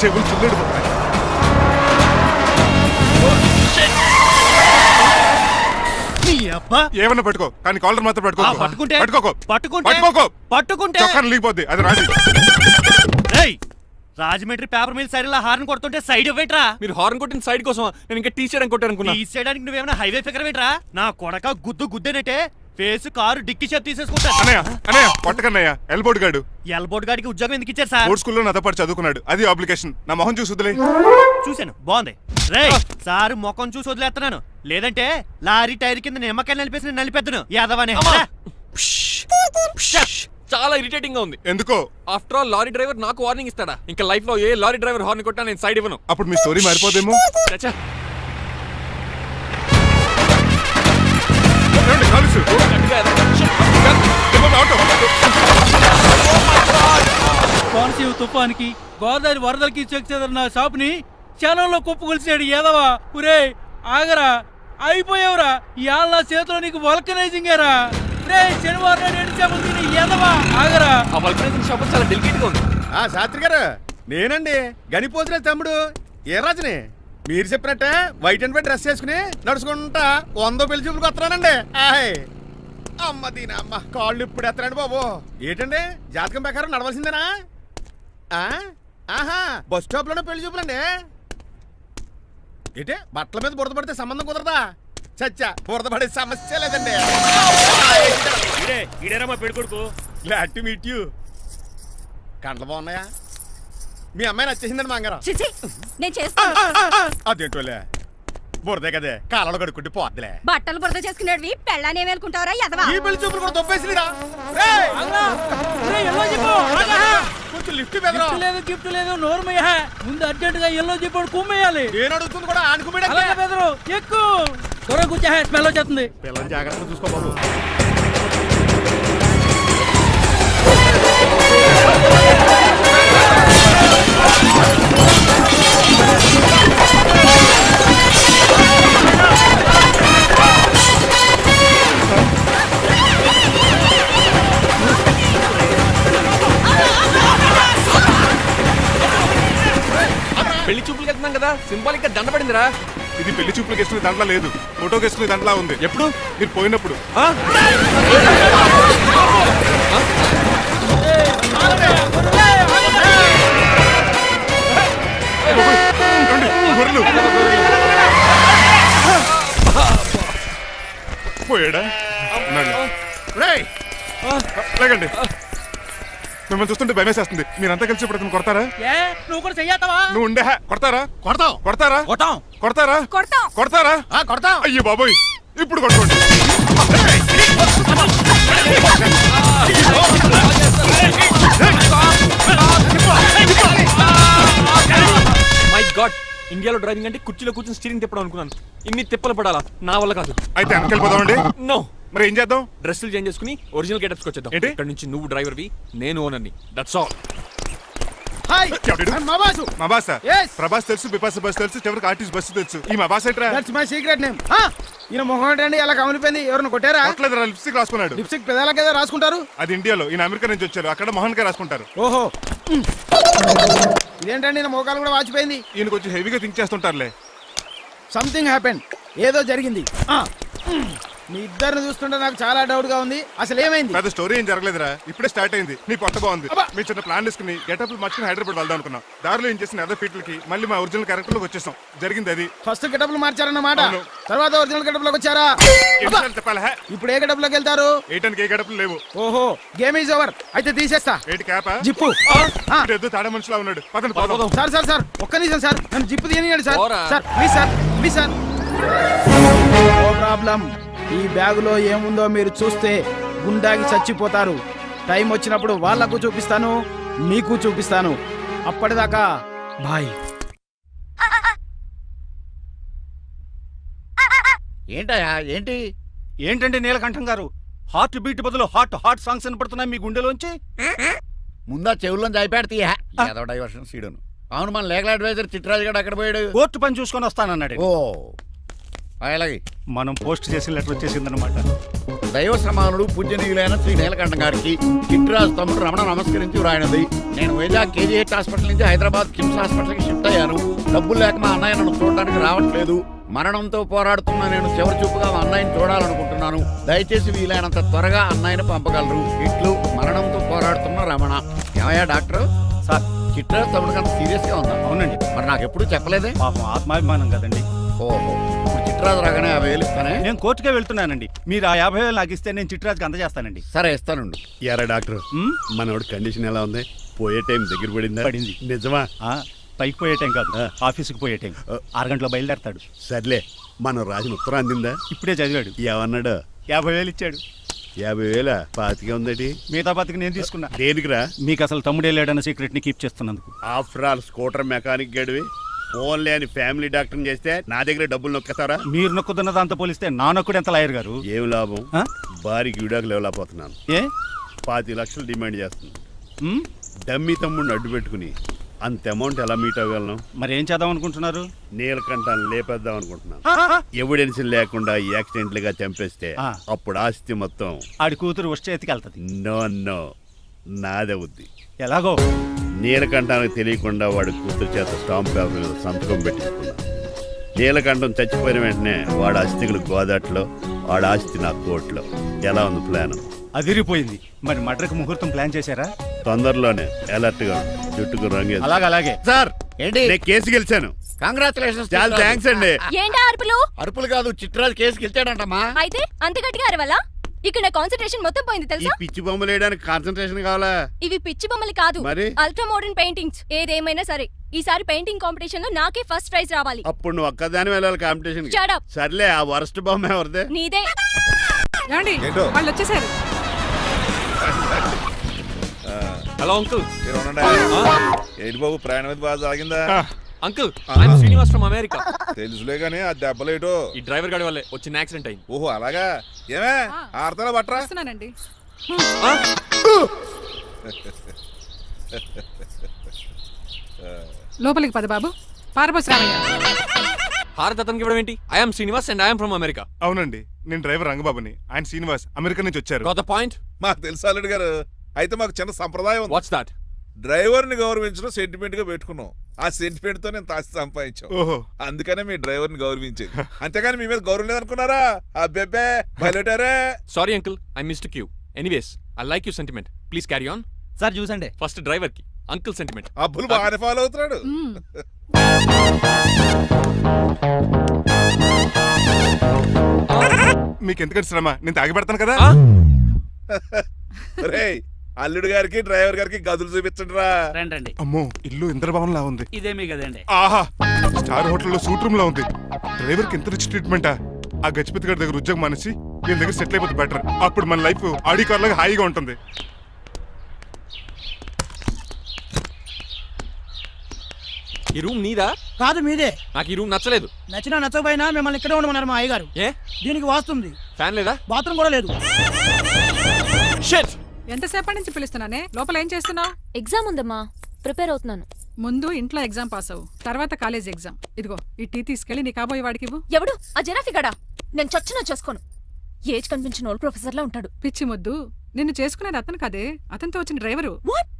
చెవులు చిల్లుడు ఏమన్నా పట్టుకో కానీ కాలర్ మాత్రం పట్టుకోకు లీపోద్ది అది రాజు. రాజమండ్రి పేపర్ మీద సైడ్ హార్న్ కొడుతుంటే సైడ్ ఇవ్వట్రా. మీరు హార్న్ కొట్టిన సైడ్ కోసం నేను ఇంకా టీ షర్ట్ కొట్టాను. టీ చేయడానికి నువ్వేమైనా హైవే ఫిగర్ ఏంట్రా? నా కొడక గుద్దేనంటే ఫేస్ కారు డిక్కి చేతి తీసేసుకుంటా. అన్నయ్య కొట్టకన్నయ్య ఎల్బోర్డ్ గాడు. ఎల్బోర్డ్ గాడికి ఉద్యోగం ఎందుకు ఇచ్చారు సార్? బోర్డ్ స్కూల్లో నాతో పాటు చదువుకున్నాడు. అది అప్లికేషన్. నా మొహం చూసి వదిలే. చూశాను బాగుంది. రే సారు ముఖం చూసి వదిలేస్తున్నాను, లేదంటే లారీ టైర్ కింద నిమ్మకాయలు నలిపేసి నలిపెద్దను యాదవనే. చాలా ఇరిటేటింగ్ గా ఉంది. ఎందుకో? ఆఫ్టర్ ఆల్ లారీ డ్రైవర్ నాకు వార్నింగ్ ఇస్తాడా? ఇంకా లైఫ్ లో ఏ లారీ డ్రైవర్ హార్న్ కొట్టా నేను సైడ్ ఇవ్వను. అప్పుడు మీ స్టోరీ మారిపోదేమో. కోనసీమ తుఫానికి గోదావరి వరదలకి చెక్ చెదరిన షాప్ ని క్షణంలో కుప్పగొలిచాడు ఏదవా. ఒరే ఆగరా, అయిపోయావురా. ఇవాళ నా చేతిలో నీకు వల్కనైజింగ్ ఏరా. రే శనివారం నాడు చేపలు తిని ఏదవా ఆగరా. ఆ వల్కనైజింగ్ షాప్ చాలా డెలికేట్ గా ఉంది. శాస్త్రి గారు నేనండి గనిపోతున్న తమ్ముడు ఏ రాజుని. మీరు చెప్పినట్టే వైట్ అండ్ వైట్ డ్రెస్ వేసుకుని నడుచుకుంటా 100 పెళ్లి చూపులకు వస్తున్నానండి. అమ్మ దీని అమ్మ కాళ్ళు ఇప్పుడు ఎత్తరండి బాబు. ఏంటండి జాతకం ప్రకారం నడవలసిందేనా? ఆహా బస్ స్టాప్ లోనే పెళ్లి చూపులండి. ఏంటే బట్టల మీద బురద పడితే సంబంధం కుదరదా? చచ్చా బురద పడే సమస్య లేదండి. Glad to meet you. కండ్లు బాగున్నాయా? మీ అమ్మాయి నచ్చేసిందండి మాంగారం. అదేంటోలే బురదే కదే కాలంలో కడుక్కుంటే పోద్దులే. బట్టలు బురద చేసుకునేవి పెళ్ళానే వేలుకుంటావరా యదవా? ఈ పెళ్లి చూపులు కూడా తొప్పేసిరా. కొంచెం లిఫ్ట్ లేదు గిఫ్ట్ లేదు నోర్మయ్య. ముందు అర్జెంట్ గా ఎల్లో చెప్పాడు కుమ్మేయాలి. నేను అడుగుతుంది కూడా ఆనుకుమేడ ఎక్కువ త్వరగా కూర్చో, స్మెల్ వచ్చేస్తుంది. పిల్లల్ని జాగ్రత్తగా చూసుకో బాబు. పెళ్లి చూపులకు వెళ్తున్నాం కదా, సింబాలిక్ గా దండ పడిందిరా. ఇది పెళ్లి చూపులకు వేసుకునే దాంట్లో లేదు, ఫోటోకి వేసుకునే దాంట్లో ఉంది. ఎప్పుడు? మీరు పోయినప్పుడు. పోయాడా? లేకండి, మిమ్మల్ని చూస్తుంటే భయమేసేస్తుంది. మీరంతా కలిసి ఇప్పుడు అతను కొడతారా? నువ్వు కూడా చెయ్యతావా? నువ్వు ఉండే కొడతారా? కొడతాం కొడతారా? కొడతాం కొడతారా? కొడతారా? కొడతాం. అయ్యో బాబోయ్, ఇప్పుడు కొట్టుకోండి. మై గాడ్, ఇండియాలో డ్రైవింగ్ అంటే కుర్చీలో కూర్చొని స్టీరింగ్ తిప్పడం అనుకున్నాను. ఇన్ని తిప్పలు పడాలా? నా వల్ల కాదు. అయితే వెనకెళ్ళిపోదామండి. నో. మరి ఏం చేద్దాం? డ్రెస్సులు చేంజ్ చేసుకుని ఒరిజినల్ గెటప్స్ వచ్చేద్దాం. ఏంటి? ఇక్కడ నుంచి నువ్వు డ్రైవర్వి, నేను ఓనర్ని. That's all. హాయ్ మా బాసు. మా బాస Yes. ప్రభాస్ తెలుసు, బిపాస బస్ తెలుసు, చివరికి ఆర్టిస్ట్ బస్సు తెలుసు. ఈ మా బాస్ ఏంట్రా? That's my secret name. ఈయన మొహం ఏంటండి ఎలా కమిలిపోయింది? ఎవరిని కొట్టారా? కొట్టలేదురా, లిప్స్టిక్ రాసుకున్నాడు. లిప్స్టిక్ పెదాలకి ఏదో రాసుకుంటారు. అది ఇండియాలో, ఈయన అమెరికా నుంచి వచ్చారు. అక్కడ మోహన్ గారు రాసుకుంటారు. ఓహో ఇదేంటండి ఈయన మోకాలు కూడా వాచిపోయింది. ఈయన కొంచెం హెవీగా థింక్ చేస్తుంటారులే. సంథింగ్ హ్యాపెన్, ఏదో జరిగింది. మీ ఇద్దరిని చూస్తుంటే నాకు చాలా డౌట్ గా ఉంది. అసలు ఏమైంది? పెద్ద స్టోరీ ఏం జరగలేదురా, ఇప్పుడే స్టార్ట్ అయింది. నీ కొత్త బాగుంది. మీ చిన్న ప్లాన్ తీసుకుని గెటప్ మర్చుకుని హైదరాబాద్ వెళ్దాం అనుకున్నాం. దారిలో ఏం చేసిన అదర్ ఫీట్లకి మళ్ళీ మా ఒరిజినల్ క్యారెక్టర్ లోకి వచ్చేసాం. జరిగింది అది. ఫస్ట్ గెటప్లు మార్చారన్నమాట, తర్వాత ఒరిజినల్ గెటప్ లోకి వచ్చారా? చెప్పాలా? ఇప్పుడు ఏ గెటప్ లోకి వెళ్తారు? ఏటానికి ఏ గెటప్లు లేవు. ఓహో గేమ్ ఈజ్ ఓవర్. అయితే తీసేస్తా. ఏటి క్యాపా? జిప్పు. ఎద్దు తాడే మనిషిలా ఉన్నాడు. పదండి పోదాం. సార్ సార్ సార్ ఒక్క నిమిషం సార్, నన్ను జిప్పు తీయనియండి సార్. పోరా. Sir please sir, please sir. No problem. ఈ బ్యాగులో ఏముందో మీరు చూస్తే గుండాకి చచ్చిపోతారు. టైం వచ్చినప్పుడు వాళ్ళకు చూపిస్తాను, మీకు చూపిస్తాను. అప్పటిదాకా బాయ్. ఏంటయ్యా ఏంటి? ఏంటండి నీలకంఠం గారు, హార్ట్ బీట్ బదులు హాట్ హాట్ సాంగ్స్ వినపడుతున్నాయి మీ గుండెలోంచి. ముందా చెవుల్లో జాయిపెడతీయా ఏదో డైవర్షన్ సీడును. అవును, మన లీగల్ అడ్వైజర్ చిట్రాజు గారు అక్కడ పోయాడు. కోర్టు పని చూసుకొని వస్తానన్నాడు. ఓ అలాగే మనం పోస్ట్ చేసిన లెటర్ వచ్చేసిందనమాట. దైవ సమానుడు పూజనీయులైన శ్రీ నీలకంఠం గారికి చిట్రాజు తమ్ముడు రమణ నమస్కరించి వ్రాయినది. నేను వైజాగ్ కేజీహెచ్ హాస్పిటల్ నుంచి హైదరాబాద్ కిమ్స్ హాస్పిటల్కి షిఫ్ట్ అయ్యాను. డబ్బులు లేక మా అన్నయ్య నన్ను చూడడానికి రావట్లేదు. మరణంతో పోరాడుతున్న నేను చివరి చూపుగా మా అన్నయ్యని చూడాలనుకుంటున్నాను. దయచేసి వీలైనంత త్వరగా అన్నయ్యని పంపగలరు. ఇట్లు మరణంతో పోరాడుతున్న రమణ. ఏమయ్యా డాక్టర్? సార్ చిట్రాజు తమ్ముడికి అంత సీరియస్ గా ఉందా? అవునండి, మరి నాకు ఎప్పుడు చెప్పలేదే. పాపం ఆత్మాభిమానం కదండి. ఓహో, ఇప్పుడు చిట్రాజు రాగానే 50,000 ఇస్తానే. నేను కోర్టుకే వెళ్తున్నానండి. మీరు ఆ 50,000 నాకు ఇస్తే నేను చిట్రాజుకి అందజేస్తానండి. సరే ఇస్తానండి. ఎరా డాక్టర్, ఉమ్, మనోడి కండిషన్ ఎలా ఉంది? పోయే టైం దగ్గర పడిందా? పడింది. నిజమా? ఆ, పైకి పోయే టైం కాదు, ఆఫీస్కి పోయే టైం. 6 గంటలో బయలుదేరతాడు. సర్లే, మనం రాసిన ఉత్తరం అందిందా? ఇప్పుడే చదివాడు. ఏమన్నాడు? 50,000 ఇచ్చాడు. 50,000 పాతికే ఉందటి. మిగతా బతికి నేను తీసుకున్నా. దేనికిరా? మీకు అసలు తమ్ముడే లేడన్న సీక్రెట్ ని కీప్ చేస్తున్నందుకు. ఆఫ్టర్ ఆల్ స్కూటర్ మెకానిక్ గడివి ఫోన్ లేని ఫ్యామిలీ డాక్టర్ చేస్తే నా దగ్గర డబ్బులు నొక్కుతారా? మీరు నొక్కుతున్న దాంతో పోలిస్తే నా నొక్కుడు ఎంత లాయర్ గారు? ఏం లాభం? ఆ? భారీకి విడాకులు ఇవ్వలేకపోతున్నాను. ఏ 5 లక్షలు డిమాండ్ చేస్తుంది. ఉమ్, డమ్మీ తమ్ముడిని అడ్డు పెట్టుకుని అంత అమౌంట్ ఎలా మీట్ అవ్వగలను? మరి ఏం చేద్దాం అనుకుంటున్నారు? నీలకంఠాన్ని లేపేద్దాం అనుకుంటున్నాను. ఎవిడెన్స్ లేకుండా యాక్సిడెంట్ గా చంపేస్తే ఆ. అప్పుడు ఆస్తి మొత్తం ఆడి కూతురు వచ్చే చేతికి వెళ్తది. నో నాదే ఉంది. ఎలాగో నీలకంఠానికి తెలియకుండా వాడి కూతురు చేత స్టాంప్ పేపర్ మీద సంతకం పెట్టించుకున్నా. నీలకంఠం చచ్చిపోయిన వెంటనే వాడి ఆస్తికులు గోదాట్లో, వాడి ఆస్తి నా కోర్టులో. ఎలా ఉంది ప్లాన్? అదిరిపోయింది. మరి మడ్రకు ముహూర్తం ప్లాన్ చేశారా? తొందరలోనే అలర్ట్ గా ఉండు. జుట్టుకు రంగు. అలాగే సార్, ఏంటి? నేను కేసు గెలిచాను. కంగ్రాచులేషన్స్. చాలా థ్యాంక్స్ అండి. ఏంటా అరుపులు? అరుపులు కాదు, చిట్రాజు కేసు గెలిచాడంటమ్మా. అయితే అంత గట్టిగా అరవాలా? ఇక్కడ నా కాన్సన్ట్రేషన్ మొత్తం పోయింది ఈ తెలుసా? పిచ్చి బొమ్మలు వేయడానికి కాన్సన్ట్రేషన్ కావాలా? ఇవి పిచ్చి బొమ్మలు కాదు, మరి? Ultra modern paintings. ఏదేమైనా సరే ఈసారి పెయింటింగ్ కాంపిటీషన్ లో నాకే ఫస్ట్ ప్రైజ్ రావాలి. అప్పుడు నువ్వు ఒక్కదాని వెళ్ళాలి కాంపిటీషన్. Shut up. సర్లే, ఆ వరస్ట్ బొమ్మ ఎవరిదే? నీదే. వాళ్ళు వచ్చేసారు. Hello uncle. ఏంటి బాబు, ప్రయాణం అయితే బాగా సాగిందా? Uncle, I'm Srinivas from America. తెలుసులే గానీ ఆ దెబ్బలేటో. ఈ డ్రైవర్ గాడి వల్లే వచ్చిన యాక్సిడెంట్ అయింది. ఓహో అలాగా. ఏమే ఆడతారా బట్రా? వస్తున్నానండి. లోపలికి పద బాబు. పారబోస్ రామయ్య. హారత్ అతనికి ఇవ్వడం ఏంటి? I'm Srinivas and I'm from America. అవునండి, నేను డ్రైవర్ రంగబాబుని. ఆయన శ్రీనివాస్ అమెరికా నుంచి వచ్చారు. Got the point? మాకు తెలుసు అల్లుడు గారు. అయితే మాకు చిన్న సంప్రదాయం ఉంది. What's that? డ్రైవర్ ని గౌరవించడం సెంటిమెంట్ గా పెట్టుకున్నాం. ఆ సెంటిమెంట్ తో నేను తాసి సంపాదించాం. ఓహో, అందుకనే మీ డ్రైవర్ ని గౌరవించేది. అంతేగాని మీ మీద గౌరవం లేదనుకున్నారా? అబ్బెబ్బే బయలుటారే. Sorry uncle, I mistake you. Anyways, I like you sentiment. Please carry on. Sir చూసండి. ఫస్ట్ డ్రైవర్ కి అంకుల్ సెంటిమెంట్. అబ్బులు బాగానే ఫాలో అవుతున్నాడు. మీకు ఎందుకంటే శ్రమ, నేను తాగి పెడతాను కదా. రేయ్, అల్లుడు గారికి డ్రైవర్ గారికి గదులు చూపించండి రా. రండి. అమ్మో, ఇల్లు ఇంద్రభవన్ లా ఉంది. ఇదేమీ కదండి. ఆహా, స్టార్ హోటల్లో సూట్ రూమ్ లా ఉంది. డ్రైవర్ కి ఎంత రిచ్ ట్రీట్మెంటా? ఆ గజపతి గారి దగ్గర ఉద్యోగం మానేసి వీళ్ళ దగ్గర సెటిల్ అయిపోతే బెటర్. అప్పుడు మన లైఫ్ ఆడి కార్ లాగా హాయిగా ఉంటుంది. ఈ రూమ్ నీదా? కాదు మీదే. నాకు ఈ రూమ్ నచ్చలేదు. నచ్చినా నచ్చకపోయినా మిమ్మల్ని ఇక్కడే ఉండమన్నారు మా అయ్యగారు. ఏ దీనికి వాస్తుంది. ఫ్యాన్ లేదా? బాత్రూమ్ కూడా లేదు. షిట్. ఎంతసేపటి నుంచి పిలుస్తున్నానే? లోపల ఏం చేస్తున్నావు? ఎగ్జామ్ ఉందమ్మా, ప్రిపేర్ అవుతున్నాను. ముందు ఇంట్లో ఎగ్జామ్ పాస్ అవ్వు, తర్వాత కాలేజ్ ఎగ్జామ్. ఇదిగో ఈ టీ తీసుకెళ్లి నీ కాబోయే వాడికి ఇవ్వు. ఎవడు ఆ జరాఫీ గడా? నేను చచ్చినా చేసుకోను. ఏజ్ కనిపించిన ఓల్డ్ ప్రొఫెసర్ లా ఉంటాడు. పిచ్చి ముద్దు, నిన్ను చేసుకునేది అతను కాదే, అతనితో వచ్చిన డ్రైవరు. వాట్?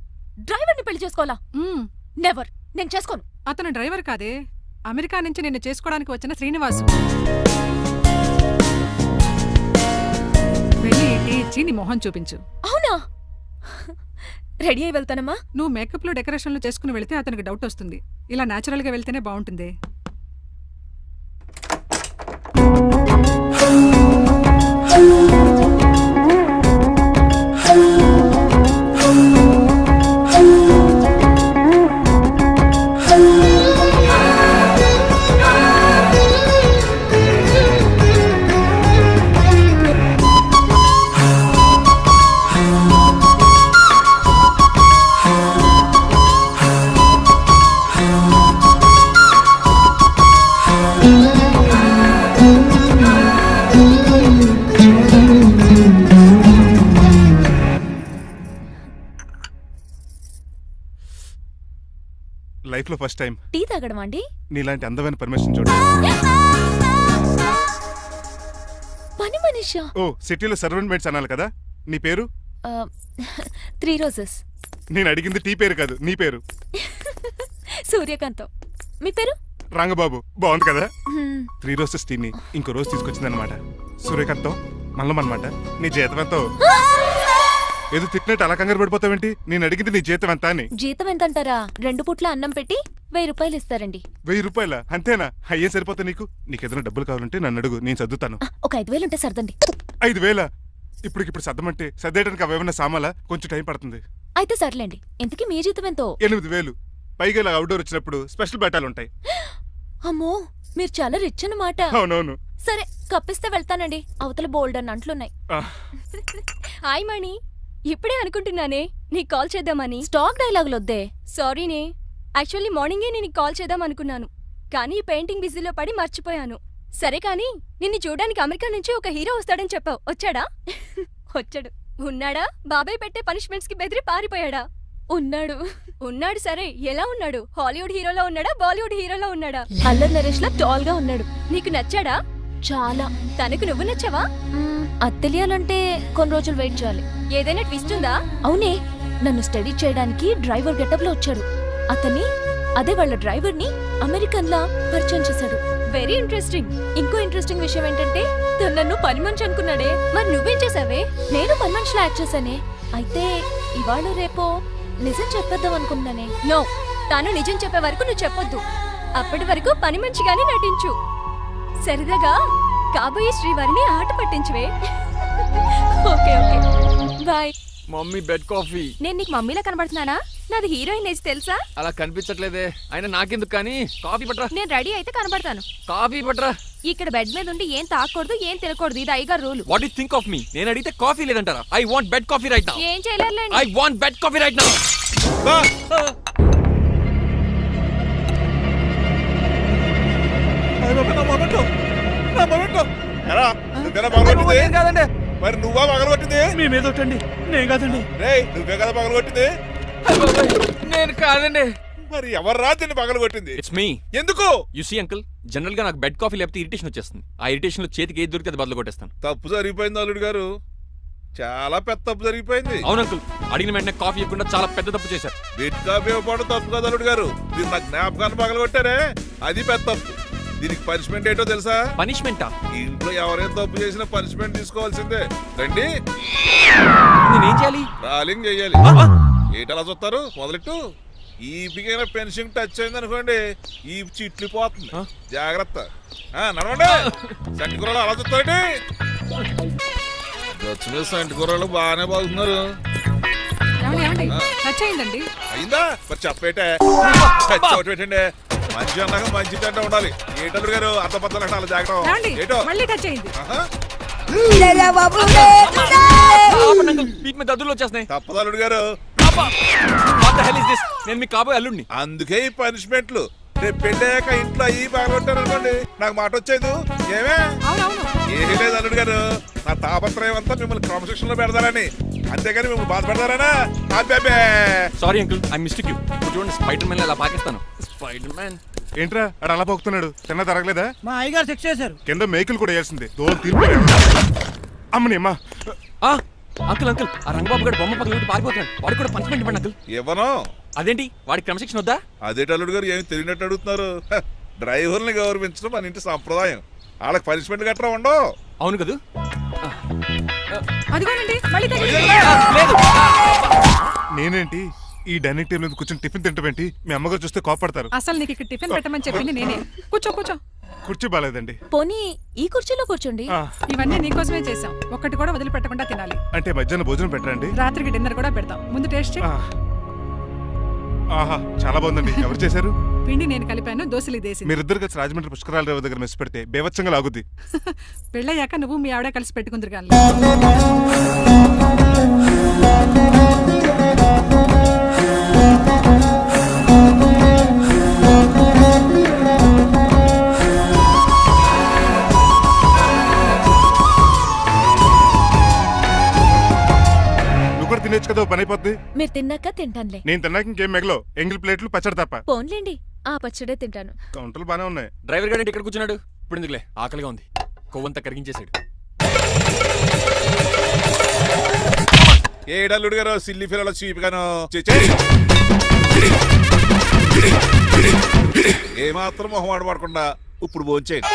డ్రైవర్ ని పెళ్లి చేసుకోవాలా? మ్మ్. నెవర్, నేను చేసుకోను. అతను డ్రైవర్ కాదే, అమెరికా నుంచి నిన్ను చేసుకోవడానికి వచ్చిన శ్రీనివాసు. వెళ్ళి ఈ టీ ఇచ్చి నీ మొహం చూపించు. అవునా? రెడీ అయి వెళ్తానమ్మా. నువ్వు మేకప్ లో డెకరేషన్లు చేసుకుని వెళ్తే అతనికి డౌట్ వస్తుంది. ఇలా నేచురల్ గా వెళ్తేనే బాగుంటుంది. లైఫ్ లో ఫస్ట్ టైం టీ తాగడం అండి. నీలాంటి అందమైన పర్మిషన్ చూడండి. పని మనిషా? ఓ సిటీలో సర్వెంట్ మేట్స్ అనాలి కదా. నీ పేరు? 3 రోజెస్. నేను అడిగింది టీ పేరు కాదు, నీ పేరు. సూర్యకాంతం. మీ పేరు? రంగబాబు. బాగుంది కదా. 3 రోజెస్ టీని ఇంకో రోజు తీసుకొచ్చిందనమాట. సూర్యకాంతం మల్లమన్నమాట. నీ జీతం ఎంతో? ఏదో తిట్టినట్టు అలా కంగారు పడిపోతావేంటి? నేను అడిగింది నీ జీతం ఎంత అని. జీతం ఎంత అంటారా? 2 పూట్ల అన్నం పెట్టి 1000 రూపాయలు ఇస్తారండి. 1000 రూపాయల? అంతేనా? అయ్యే సరిపోతా నీకు. నీకేదైనా డబ్బులు కావాలంటే నన్ను అడుగు, నేను చదువుతాను. ఒక 5000 ఉంటే సర్దండి. 5000? ఇప్పుడు సర్దమంటే సర్దేయడానికి అవేమన్నా సామాలా? కొంచెం టైం పడుతుంది. అయితే సర్లేండి. ఇంతకీ మీ జీతం ఎంతో? 8000. పైగా ఇలా అవుట్డోర్ వచ్చినప్పుడు స్పెషల్ బట్టాలు ఉంటాయి. అమ్మో, మీరు చాలా రిచ్ అన్నమాట. అవునవును. సరే, కప్పిస్తే వెళ్తానండి. అవతల బోల్డ్ అన్న అంట్లున్నాయి. హాయ్ మణి. ఇప్పుడే అనుకుంటున్నానే నీకు కాల్ చేద్దామని. స్టాక్ డైలాగులు వద్దే. సారీనే. యాక్చువల్లీ మార్నింగే నేను కాల్ చేద్దాం అనుకున్నాను, కానీ పెయింటింగ్ బిజీలో పడి మర్చిపోయాను. సరే కానీ నిన్ను చూడడానికి అమెరికా నుంచి ఒక హీరో వస్తాడని చెప్పావు. వచ్చాడా? వచ్చాడు. ఉన్నాడా? బాబాయ్ పెట్టే పనిష్మెంట్స్ కి బెదిరి పారిపోయాడా? ఉన్నాడు. ఉన్నాడు. సరే, ఎలా ఉన్నాడు? హాలీవుడ్ హీరోలో ఉన్నాడా, బాలీవుడ్ హీరోలో ఉన్నాడా? అల్లరి నరేష్ లా టాల్ గా ఉన్నాడు. నీకు నచ్చాడా? చాలా. తనకు నువ్వు నచ్చావా? అది తెలియాలంటే కొన్ని రోజులు వెయిట్ చేయాలి. ఏదైనా ట్విస్ట్ ఉందా? అవునే, నన్ను స్టడీ చేయడానికి డ్రైవర్ గెటప్ లో వచ్చాడు. అదే వాళ్ళ డ్రైవర్ ని అమెరికన్ లా పరిచయం చేశాడు. Very interesting. ఇంకో ఇంట్రెస్టింగ్ విషయం ఏంటంటే తను నన్ను పని మనిషి అనుకున్నాడే. మరి నువ్వేం చేసావే? నేను పని మనిషిలా యాక్ట్ చేశానే. అయితే ఇవాళ రేపో నిజం చెప్పేద్దాం అనుకున్నానే. నో, తాను నిజం చెప్పే వరకు నువ్వు చెప్పొద్దు. అప్పటి వరకు పని మనిషిగానే నటించు. సరదాగా కాబోయే శ్రీవారిని ఆట పట్టించువే. Okay okay, bye. Mummy bed coffee. నేను నీకు మమ్మీలా కనబడుతున్నానా? నాది హీరోయిన్ ఏజ్ తెలుసా? అలా కనిపించట్లేదే. అయినా నాకెందుకు కానీ కాఫీ పట్రా. నేను రెడీ అయితే కనబడతాను. కాఫీ పట్రా. ఇక్కడ బెడ్ మీద ఉండి ఏం తాకూడదు, ఏం తినకూడదు. ఇది అయ్యగారు rule. What you think of me? నేను అడిగితే కాఫీ లేదంటారా? I want bed coffee right now. ఏం చేయలేరులేండి. I want bed coffee right now. కాదండి, మరి నువ్వా పగలగొట్టింది? మీ మీద ఒకటండి. నేను కాదండి. రేయ్, నువ్వే కదా పగలగొట్టింది. నేను కాదండి. మరి ఎవర్రా దీన్ని పగలగొట్టింది? It's me. ఎందుకు? యు సీ అంకుల్, జనరల్ గా నాకు బెడ్ కాఫీ లేకపోతే ఇరిటేషన్ వచ్చేస్తుంది. ఆ ఇరిటేషన్ లో చేతికి ఏది దొరికితే అది బదులు కొట్టేస్తాను. తప్పు జరిగిపోయింది అల్లుడు గారు, చాలా పెద్ద తప్పు జరిగిపోయింది. అవును అంకుల్, అడిగిన వెంటనే కాఫీ ఇవ్వకుండా చాలా పెద్ద తప్పు చేశారు. బెడ్ కాఫీ ఇవ్వడం తప్పు కదా అల్లుడు గారు, మీరు నా జ్ఞాపకాన్ని పగలగొట్టారే, అది పెద్ద తప్పు. దీనికి పనిష్మెంట్ ఏంటో తెలుసా? పనిష్మెంటా? ఇంట్లో ఎవరైనా తప్పు చేసినా పనిష్మెంట్ తీసుకోవాల్సిందే. రండి, నేనేం చేయాలి? రాలింగ్ చెయ్యాలి. ఏటలా చూస్తారు? మొదలెట్టు. ఈపికైనా పెన్షన్ టచ్ అయింది అనుకోండి, ఈ చిట్లు పోతుంది. జాగ్రత్త. నడవండి. సంటి కూరలు అలా చూస్తారండి. గచ్చు మీద సంటి కూరలు బాగానే బాగుతున్నారు. టచ్ అయిందండి. అయిందా? మరి చెప్పేటే చోటు పెట్టండి. మంచి అన్నాక మంచి తింట ఉండాలి. ఏటల్లుడు గారు అర్థపత్రాలు అలా జాగ్రత్త. ఏటో మళ్ళీ టచ్ అయింది. వీటి మీద దద్దులు వచ్చేస్తున్నాయి. తప్పదల్లుడు గారు. నేను మీ కాబోయే అల్లుడిని. అందుకే ఈ పనిష్మెంట్లు. రేపు పెళ్ళాక ఇంట్లో అయ్యి బాగుంటారు అనుకోండి, నాకు మాట వచ్చేది ఏమే? ఏమీ లేదు అల్లుడు గారు, నా తాపత్రయం అంతా మిమ్మల్ని క్రమశిక్షణ లో పెడతారని, అంతేగాని మిమ్మల్ని బాధపడతారనా? అబ్బే. Sorry uncle, I mistake you. చూడండి, స్పైడర్ మ్యాన్ అలా పాకిస్తాను. స్పైడర్ మ్యాన్ ఏంట్రా అడు అలా పోతున్నాడు? తిన్న తరగలేదా? మా అయ్యగారు సెక్స్ చేశారు. కింద మేకులు కూడా వేయాల్సిందే. తోలు తీర్పు. అమ్మని అమ్మా. అంకుల్ అంకుల్, ఆ రంగబాబు గారు బొమ్మ పక్కన పారిపోతున్నాడు. వాడికి కూడా పనిష్మెంట్ ఇవ్వండి అంకుల్. ఇవ్వను. అదేంటి, వాడికి క్రమశిక్షణ వద్దా? అదేంటి అల్లుడు గారు ఏమి తెలియనట్టు అడుగుతున్నారు? డ్రైవర్ని గౌరవించడం మన ఇంటి సంప్రదాయం. వాళ్ళకి పనిష్మెంట్ గట్రా ఉండవు. అవును కదా. అదిగోనండి మళ్ళీ లేదు. నేనేంటి ఈ డైనింగ్ టేబుల్ మీద కూర్చొని టిఫిన్ తింటామేంటి? మీ అమ్మగారు చూస్తే కోపడతారు. అసలు నీకు ఇక్కడ టిఫిన్ పెట్టమని చెప్పింది నేనే. కూర్చో కూర్చో. కుర్చీ బాలేదండి. పోనీ ఈ కుర్చీలో కూర్చోండి. ఇవన్నీ నీకోసమే చేసాం. ఒక్కటి కూడా వదిలిపెట్టకుండా తినాలి. అంటే మధ్యాహ్నం భోజనం పెట్టరండి? రాత్రికి డిన్నర్ కూడా పెడతాం. ముందు టేస్ట్ చేయి. ఆహా, చాలా బాగుందండి. ఎవరు చేశారు? పిండి నేను కలిపాను, దోశలు దేశీ. మీరిద్దరు కలిసి రాజమండ్రి పుష్కరాల రేవు దగ్గర మెస్ పెడితే బేవచ్చంగా లాగుద్ది. పెళ్ళయ్యాక నువ్వు మీ ఆవిడ కలిసి పెట్టుకుందరు కానీ. తినేచ్చు కదా, పని అయిపోద్ది. మీరు తిన్నాక తింటానులే. నేను తిన్నాక ఇంకేం మిగలవు. ఎంగిల్ ప్లేట్లు పచ్చడి తప్ప. పోన్లేండి, ఆ పచ్చడే తింటాను. కౌంటర్లు బానే ఉన్నాయి. డ్రైవర్ గారు ఇక్కడ కూర్చున్నాడు. ఇప్పుడు ఎందుకులే, ఆకలిగా ఉంది. కొవ్వంతా కరిగించేశాడు. ఏడల్లుడు గారు సిల్లి పిల్లల చీపిగాను ఏమాత్రం మొహమాట పడకుండా ఇప్పుడు భోంచేయండి.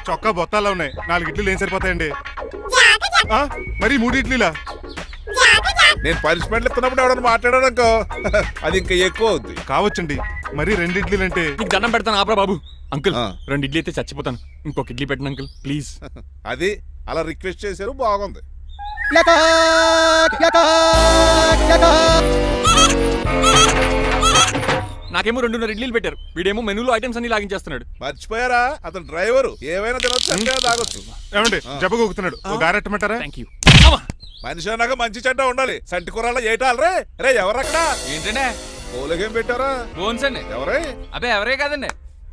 చొక్కా బొత్తాల్లో ఉన్నాయి 4 ఇడ్లీలు ఏం సరిపోతాయండి? ఆ, మరి 3 ఇడ్లీలా? నేను పనిష్మెంట్లు ఇస్తున్నప్పుడు ఎవడన్నా మాట్లాడాడు అనుకో అది ఇంకా ఎక్కువ అవుద్ది. కావచ్చండి, మరి 2 ఇడ్లీలు అంటే నీకు దండం పెడతాను ఆపరా బాబు. అంకుల్ ఆ. 2 ఇడ్లీ అయితే చచ్చిపోతాను. ఇంకొక ఇడ్లీ పెట్టండి అంకుల్ ప్లీజ్. అది అలా రిక్వెస్ట్ చేశారు, బాగుంది. నాకేమో 2 ఇడ్లీలు పెట్టారు, వీడేమో మెనూలో ఐటమ్స్ అన్ని లాగించేస్తున్నాడు. మర్చిపోయారా, అతను డ్రైవరు, ఏమైనా తినొచ్చు అంటే తాగొచ్చు. ఏమండి జబ్బగొక్కుతున్నాడు, ఓ గారెట్టమంటారా? Thank you. మనిషి అన్నాక మంచి చెడ్డ ఉండాలి. సంటి కూరల్లో ఏటాలరే రే ఎవరక్కడ ఏంటంటే పోలేకేం పెట్టారా? బోన్స్ అండి. ఎవరే? అబ్బే ఎవరే కాదండి,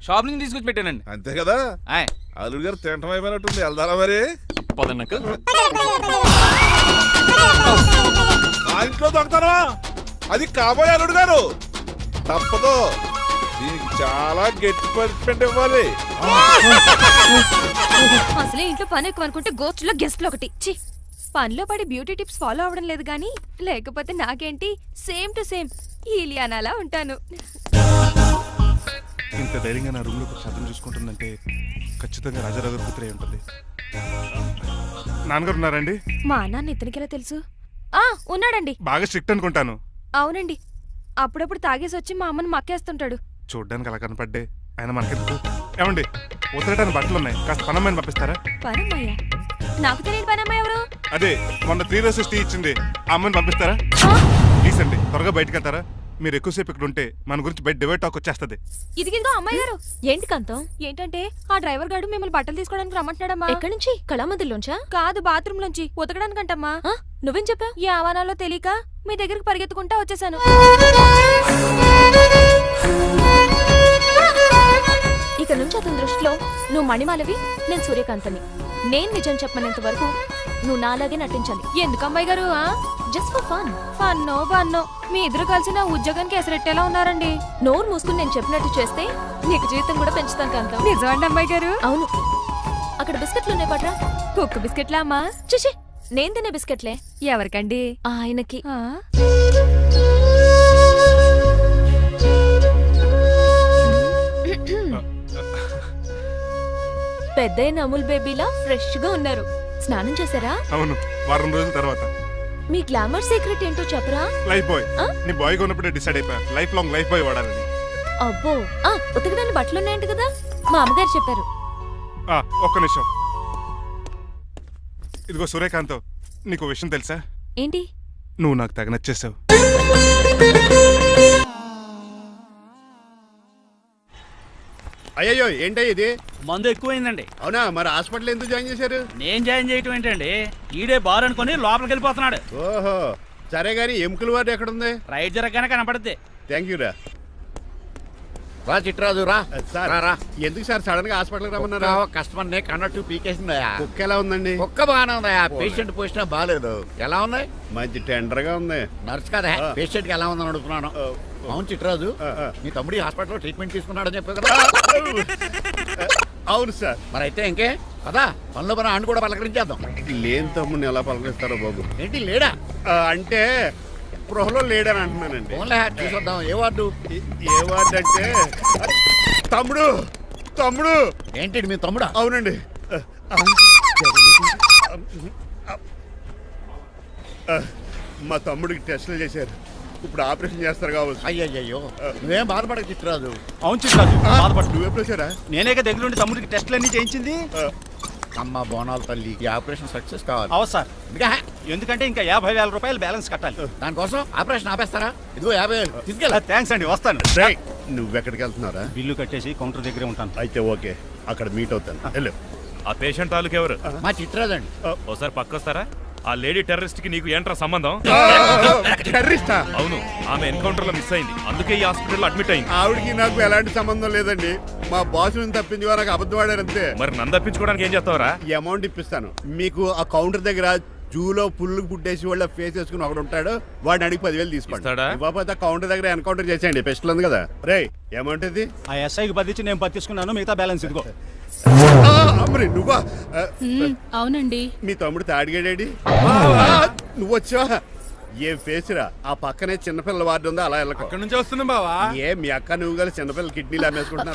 షాప్ నుంచి తీసుకొచ్చి పెట్టానండి. అంతే కదా, ఆయ్ అల్లుడు గారు తింటం అయిపోయినట్టుంది. వెళ్దారా మరి? పదండి అంకుల్. మా ఇంట్లో దొంగతనమా? అది కాబోయే అల్లుడు గారు, తప్పదు. దీనికి చాలా గట్టి పనిష్మెంట్ ఇవ్వాలి. అసలే ఇంట్లో పని ఎక్కువ అనుకుంటే గోస్ట్లో గెస్ట్లు ఒకటి. ఛీ, పనిలో పడి బ్యూటీ టిప్స్ ఫాలో అవ్వడం లేదు కానీ లేకపోతే నాకేంటి సేమ్ టు సేమ్ ఈలియానాలా ఉంటాను. ఇంత ధైర్యంగా నా రూమ్ లో శబ్దం చూసుకుంటుందంటే ఖచ్చితంగా రాజారావు గారు కూతురే ఉంటుంది. నాన్నగారు ఉన్నారండి? మా నాన్న ఇతనికి ఎలా తెలుసు? ఉన్నాడండి. బాగా స్ట్రిక్ట్ అనుకుంటాను. అవునండి, అప్పుడప్పుడు తాగేసి వచ్చి మా అమ్మని మక్కేస్తుంటాడు. చూడ్డానికి అలా కనపడ్డే ఆయన మనకెందుకు? ఏమండి, ఉతరటానికి బట్టలు ఉన్నాయి, కాస్త పనమ్మని పంపిస్తారా? పనమ్మయ్య? నాకు తెలియని పనమ్మ ఎవరు? అదే మొన్న 3 రోజెస్ టీ ఇచ్చింది, ఆ అమ్మని పంపిస్తారా? ప్లీజ్ అండి, త్వరగా బయటకు వెళ్తారా? మీరు ఎక్కువసేపు ఇక్కడ ఉంటే మన గురించి బయట డివైడ్ టాక్ వచ్చేస్తుంది. ఇదిగిదిగో అమ్మాయి గారు. ఏంటి కాంతం? ఏంటంటే ఆ డ్రైవర్ గారు మిమ్మల్ని బట్టలు తీసుకోవడానికి రమ్మంటున్నాడమ్మా. ఎక్కడి నుంచి? కళామందిలోంచా? కాదు, బాత్రూమ్ లోంచి ఉతకడానికంటమ్మా. నువ్వేం చెప్పా? ఈ ఆవానాలో తెలియక మీ దగ్గరికి పరిగెత్తుకుంటా వచ్చేసాను. ఇక నుంచి అతని దృష్టిలో నువ్వు మణిమాలవి, నేను సూర్యకాంతని. నేను నిజం చెప్పనంత వరకు నువ్వు నాలాగే నటించాలి. ఎందుకు అమ్మాయి గారు? Just for fun. ఫన్నో బన్నో మీ ఇద్దరు కలిసి నా ఉద్యోగానికి ఎసరెట్టేలా ఉన్నారండి. నోరు మూసుకుని నేను చెప్పినట్టు చేస్తే నీకు జీవితం కూడా పెంచుతాను కాంతం. నిజమండి అమ్మాయి గారు? అవును. అక్కడ బిస్కెట్లు ఉన్నాయి పట్రా. కుక్క బిస్కెట్లా అమ్మా? చూసి నేను తినే బిస్కెట్లే. ఎవరికండి? ఆయనకి. పెద్దయిన అమూల్ బేబీలా ఫ్రెష్ గా ఉన్నారు. స్నానం చేశారా? అవును, వారం రోజుల తర్వాత. మీ గ్లామర్ సీక్రెట్ ఏంటో చెప్పరా? Lifebuoy. నీ బాయ్ కొన్నప్పుడే డిసైడ్ అయిపోయా లైఫ్ లాంగ్ లైఫ్ బాయ్ వాడాలని. అబ్బో, ఉతకడానికి బట్టలు ఉన్నాయంట కదా, మా అమ్మగారు చెప్పారు. ఒక్క నిమిషం. ఇదిగో సూర్యకాంత్, నీకు విషయం తెలుసా? ఏంటి? నువ్వు నాకు తెగ నచ్చేసావు. అయ్యో ఏంటో ఇది? మందు ఎక్కువైందండి. అవునా, మరి హాస్పిటల్ ఎందుకు జాయిన్ చేశారు? నేను జాయిన్ చేయటం ఏంటండి, ఈడే బార్ అనుకుని లోపలికి వెళ్ళిపోతున్నాడు. ఓహో, సరే గాని ఎముకల వాడు ఎక్కడుంది? రైట్ జరగగానే కనపడుద్ది. థ్యాంక్ యూ రా. రా చిట్రాజు రా. సార్ రా. ఎందుకు సార్ సడన్ గా హాస్పిటల్ రమ్మన్నారా? కస్టమర్ నే కన్నట్టు పీకేసిందయా. కుక్క ఎలా ఉందండి? ఒక్క బాగానే ఉందయా, పేషెంట్ పొజిషన్ బాగాలేదు. ఎలా ఉన్నాయి? మంచి టెండర్ గా ఉంది. నర్స్ కదా పేషెంట్ కి ఎలా ఉందని అడుగుతున్నాను. అవును చిట్రాజు, మీ తమ్ముడి హాస్పిటల్లో ట్రీట్మెంట్ తీసుకున్నాడని చెప్పావు కదా? అవును సార్. మరి అయితే ఇంకే కదా, పనిలో పని ఆండు కూడా పలకరించేద్దాం. లేని తమ్ముడిని ఎలా పలకరిస్తారో బాబు. ఏంటి లేడా? అంటే గృహలో లేడని అంటున్నానండి. ఓన్లే చూసొద్దాం. ఏ వార్డు? ఏ వార్డు అంటే తమ్ముడు. తమ్ముడు ఏంటి మీ తమ్ముడా? అవునండి. మా తమ్ముడికి టెస్టులు చేశారు, ఇప్పుడు ఆపరేషన్ చేస్తారు కావచ్చు. అయ్యయ్యో, నువ్వేం బాధపడక చిట్రాజు. అవును చిట్రాజు, బాధపడు. నువ్వు ఎప్పుడు వచ్చారా? నేనేక దగ్గరుండి తమ్ముడికి టెస్టులన్నీ చేయించింది. అమ్మ బోనాల తల్లి, ఈ ఆపరేషన్ సక్సెస్ కావాలి. అవు సార్, ఇంకా ఎందుకంటే ఇంకా 50,000 రూపాయలు బ్యాలెన్స్ కట్టాలి. దానికోసం ఆపరేషన్ ఆపేస్తారా? ఇదిగో 50,000 తీసుకెళ్ళ. థ్యాంక్స్ అండి, వస్తాను. నువ్వెక్కడికి వెళ్తున్నారా? బిల్లు కట్టేసి కౌంటర్ దగ్గరే ఉంటాను. అయితే ఓకే, అక్కడ మీట్ అవుతాను. వెళ్ళు. ఆ పేషెంట్ తాలూకు ఎవరు? మా చిట్రాజు అండి. ఓసారి పక్కొస్తారా? ఆ లేడీ టెర్రరిస్ట్ కి నీకు ఏంట్రా సంబంధం? టెర్రరిస్టా? అవును, ఆమె ఎన్కౌంటర్ లో మిస్ అయింది, అందుకే ఈ హాస్పిటల్ అడ్మిట్ అయింది. ఆవిడికి నాకు ఎలాంటి సంబంధం లేదండి. మా బాసుని తప్పించి నాకు అబద్ధం ఆడారంతే. మరి నన్ను తప్పించుకోవడానికి ఏం చేస్తావరా? ఈ అమౌంట్ ఇప్పిస్తాను మీకు. ఆ కౌంటర్ దగ్గర జూలో పుల్లు పుట్టేసి వాళ్ళ ఫేస్ వేసుకుని ఒకడు ఉంటాడు, వాడిని అడిగి 10,000 తీసుకోండి. ఇవ్వకపోతే కౌంటర్ దగ్గర ఎన్కౌంటర్ చేసేయండి. పెస్టల్ ఉంది కదా. రే అమౌంట్ ఇది? ఆ ఎస్ఐకి బదిలించి నేను బతిసుకున్నాను, మిగతా బ్యాలెన్స్ ఇదిగో. అమ్మరి నువ్వా అవునండి. మీ తమ్ముడు తాడిగాడేడి నువ్వు వచ్చావా? ఏం ఫేసురా, ఆ పక్కనే చిన్నపిల్లల వార్డు ఉందా, అలా వెళ్ళకు. నుంచి వస్తున్నాం బావా. ఏ మీ అక్క నువ్వు గల చిన్నపిల్లల కిడ్నీలు అమ్మేసుకుంటున్నారు.